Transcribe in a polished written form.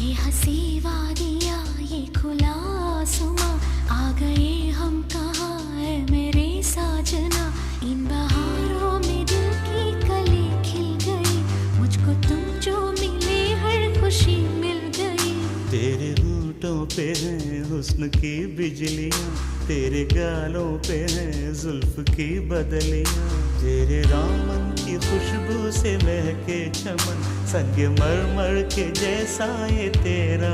ये हंसी वादियाँ ये खुला आसमां, आ गए हम कहाँ है मेरे साजना। इन बहारों में दिल की कली खिल गई, मुझको तुम जो मिले हर खुशी मिल गई। तेरे होठों पे है हुस्न की बिजलियाँ, तेरे गालों पे है जुल्फ की बदलियाँ। तेरे दामन की खुशबू से महके चमन, संग मरमर के जैसा ये तेरा